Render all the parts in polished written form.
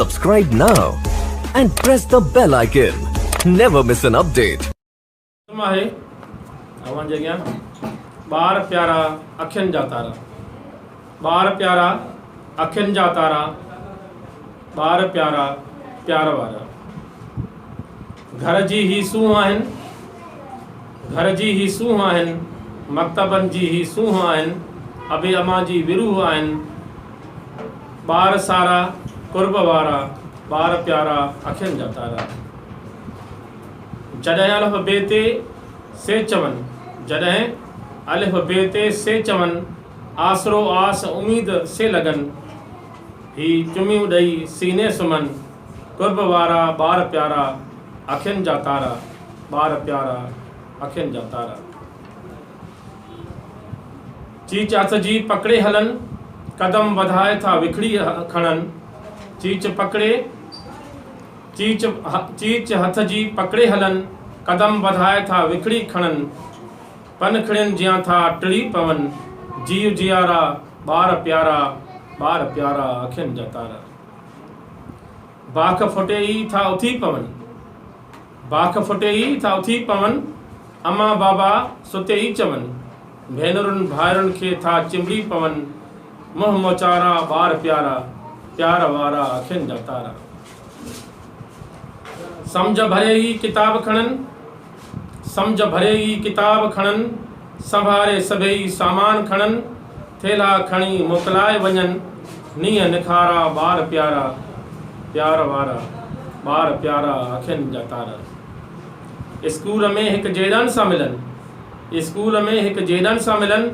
Subscribe now and press the bell icon. Never miss an update. आहे अवांजे अॻियां ॿार प्यारा अखियुनि जा तारा, ॿार प्यारा अखियुनि जा तारा, ॿार प्यारा प्यार वारा। घर जी ही सूंह आहिनि, घर जी ही सूंह आहिनि, मक्तबनि जी ही सूंह आहिनि, अबे अमा जी विरूह आहिनि। ॿार सारा कुर्ब वारा, ॿार प्यारा अखियुनि जा तारा। जॾहिं अलिफ बे ते से चवनि, जॾहिं अलिफ बे ते से चवनि, आसरो आस उम्मीद से लगन, ही चुमियूं ॾेई सीने सुमन। कुर्ब वारा ॿार प्यारा अखियुनि जा तारा, ॿार प्यारा अखियुनि जा तारा। चीच हथ जी पकड़े हलन, कदम वधाए था विखड़ी खणन। चीच हथ जी पकड़े हलन, कदम वधाए था विखड़ी खणन। पन खिड़न जियां था टिड़ी पवन, जीव जियारा ॿार प्यारा, ॿार प्यारा अखियुनि जा तारा। बाख फुटे ई था उथी पवन, बाख फुटे ई था उथी पवन, अमा बाबा सुते ई चवन। भेनरुनि भाइरुनि खे था चिंबड़ी पवन, मुंह मोचारा ॿार प्यारा, प्यार वारा अखियुनि जा तारा। सम्झ भरे ई किताब खणन, सम्झ भरे ई किताब खणन, संभारे सभई सामान खणन। थेला खणी मोकिलाए वञनि, नीअं निखारा ॿार प्यारा, प्यार वारा, ॿार प्यारा अखियुनि जा तारा। स्कूल में हिकु जेड़नि सां मिलनि, स्कूल में हिकु जेड़नि सां मिलनि,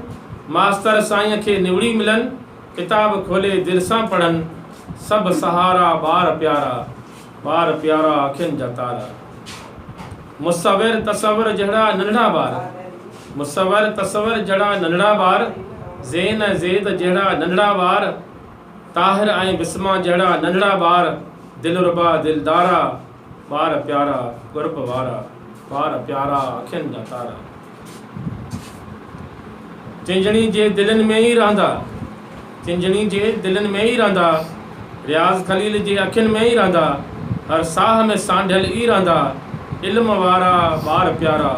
मास्तर साईं खे निवड़ी मिलनि। किताब खोले दिलि सां पढ़नि, सभु सहारा ॿार प्यारा, ॿार प्यारा अखियुनि जा तारा। मुसविर तसवर जहिड़ा नंढड़ा ॿार, मुसविर तसवर जहिड़ा नंढड़ा ॿार, ज़ेन ज़ेद जहिड़ा नंढड़ा ॿार, ताहिर ऐं बिस्मा जहिड़ा नंढड़ा ॿार, दिलरुबा दिलदारा ॿार प्यारा कुर्ब वारा, ॿार प्यारा अखियुनि जा तारा। चिंजणी जे दिलनि में ई रहंदा, चिंजणी जे दिलनि में ई रहंदा, रियाज़ खलील जे अखियुनि में ई रहंदा, हर साह में सांढियल ई रहंदा। इल्म वारा ॿार प्यारा,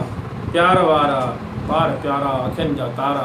प्यार वारा ॿार प्यारा अखियुनि जा तारा।